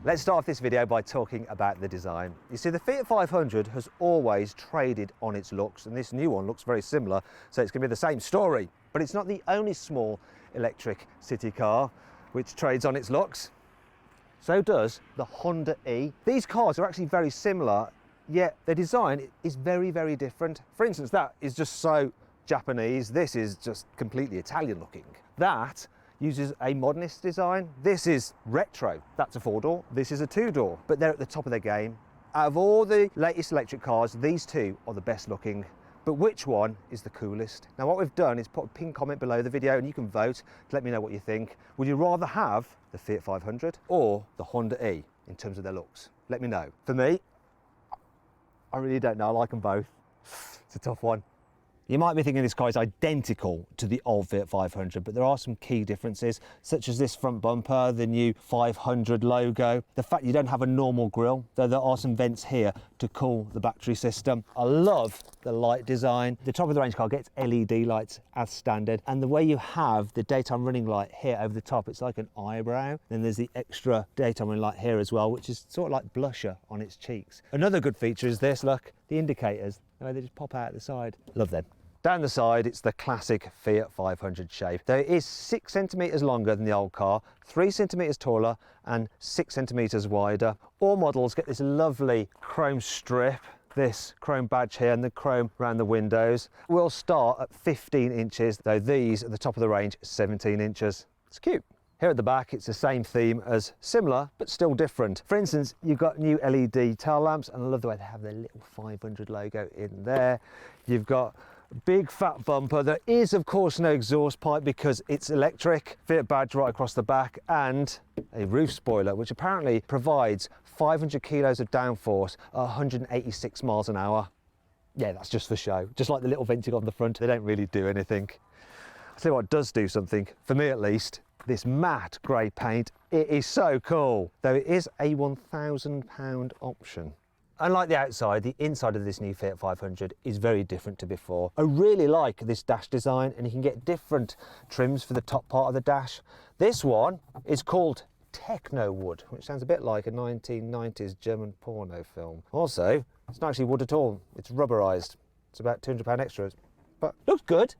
Let's start off this video by talking about the design. You see, the Fiat 500 has always traded on its looks, and this new one looks very similar, so it's going to be the same story. But it's not the only small electric city car which trades on its looks. So does the Honda E. These cars are actually very similar, yet their design is very, very different. For instance, that is just so Japanese. This is just completely Italian looking. That uses a modernist design. This is retro. That's a 4-door. This is a 2-door. But they're at the top of their game. Out of all the latest electric cars, these two are the best looking. But which one is the coolest? Now, what we've done is put a pinned comment below the video and you can vote to let me know what you think. Would you rather have the Fiat 500 or the Honda E in terms of their looks? Let me know. For me, I really don't know. I like them both. It's a tough one. You might be thinking this car is identical to the old Fiat 500, but there are some key differences, such as this front bumper, the new 500 logo, the fact you don't have a normal grille, though there are some vents here to cool the battery system. I love the light design. The top of the range car gets LED lights as standard, and the way you have the daytime running light here over the top, it's like an eyebrow. Then there's the extra daytime running light here as well, which is sort of like blusher on its cheeks. Another good feature is this, look, the indicators, the way they just pop out the side. Love them. Down the side, it's the classic Fiat 500 shape. Though it is 6 centimetres longer than the old car, 3 centimetres taller and 6 centimetres wider. All models get this lovely chrome strip, this chrome badge here and the chrome around the windows. We'll start at 15 inches, though these at the top of the range, 17 inches. It's cute. Here at the back, it's the same theme as similar, but still different. For instance, you've got new LED tail lamps, and I love the way they have the little 500 logo in there. You've got big fat bumper. There is of course no exhaust pipe because it's electric. Fiat badge right across the back and a roof spoiler which apparently provides 500 kilos of downforce at 186 miles an hour. Yeah, that's just for show. Just like the little venting on the front, they don't really do anything. I'll tell you what does do something, for me at least, this matte grey paint. It is so cool, though it is a £1,000 option. Unlike the outside, the inside of this new Fiat 500 is very different to before. I really like this dash design, and you can get different trims for the top part of the dash. This one is called Techno Wood, which sounds a bit like a 1990s German porno film. Also, it's not actually wood at all, it's rubberized. It's about £200 extra, but looks good.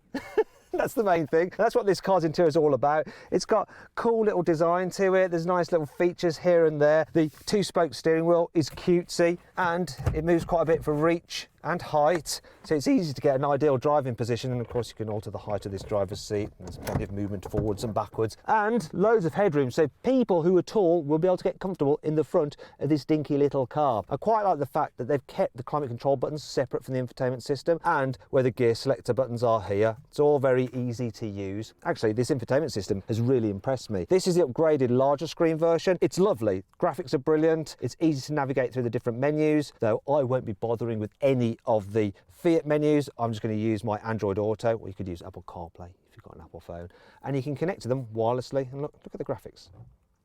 That's the main thing. That's what this car's interior is all about. It's got cool little design to it. There's nice little features here and there. The 2-spoke steering wheel is cutesy and it moves quite a bit for reach and height, so it's easy to get an ideal driving position, and of course you can alter the height of this driver's seat. There's plenty of movement forwards and backwards and loads of headroom, so people who are tall will be able to get comfortable in the front of this dinky little car. I quite like the fact that they've kept the climate control buttons separate from the infotainment system, and where the gear selector buttons are here, it's all very easy to use. Actually, this infotainment system has really impressed me. This is the upgraded larger screen version. It's lovely, graphics are brilliant, it's easy to navigate through the different menus, though I won't be bothering with any of the Fiat menus. I'm just going to use my Android Auto, or you could use Apple CarPlay if you've got an Apple phone, and you can connect to them wirelessly, and look at the graphics.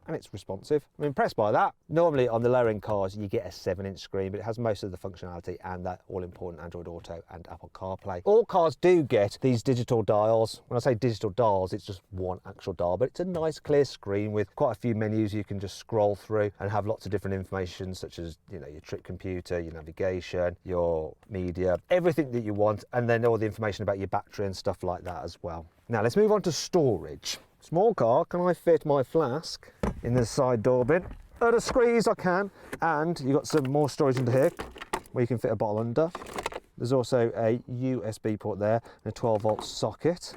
And it's responsive. I'm impressed by that. Normally on the lower end cars you get a 7-inch screen, but it has most of the functionality and that all important Android Auto and Apple CarPlay. All cars do get these digital dials. When I say digital dials, it's just one actual dial, but it's a nice clear screen with quite a few menus you can just scroll through and have lots of different information, such as, you know, your trip computer, your navigation, your media, everything that you want, and then all the information about your battery and stuff like that as well. Now let's move on to storage. Small car, can I fit my flask in the side door bin? At a squeeze I can. And you've got some more storage under here where you can fit a bottle under. There's also a USB port there and a 12-volt socket.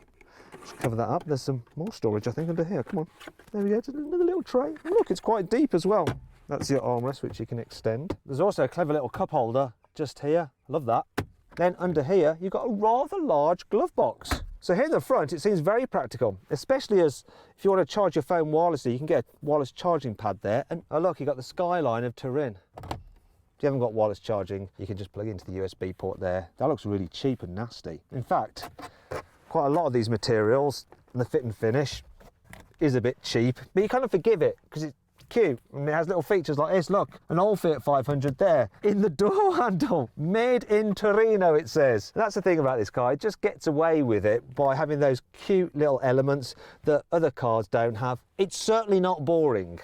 Just cover that up. There's some more storage I think under here. Come on. There we go. Just another little tray. And look, it's quite deep as well. That's your armrest which you can extend. There's also a clever little cup holder just here. Love that. Then under here you've got a rather large glove box. So here in the front, it seems very practical, especially as if you want to charge your phone wirelessly, you can get a wireless charging pad there. And oh look, you've got the skyline of Turin. If you haven't got wireless charging, you can just plug into the USB port there. That looks really cheap and nasty. In fact, quite a lot of these materials and the fit and finish is a bit cheap, but you kind of forgive it because it's cute and it has little features like this. Look, an old Fiat 500 there in the door handle, made in Torino it says. And that's the thing about this car, it just gets away with it by having those cute little elements that other cars don't have. It's certainly not boring.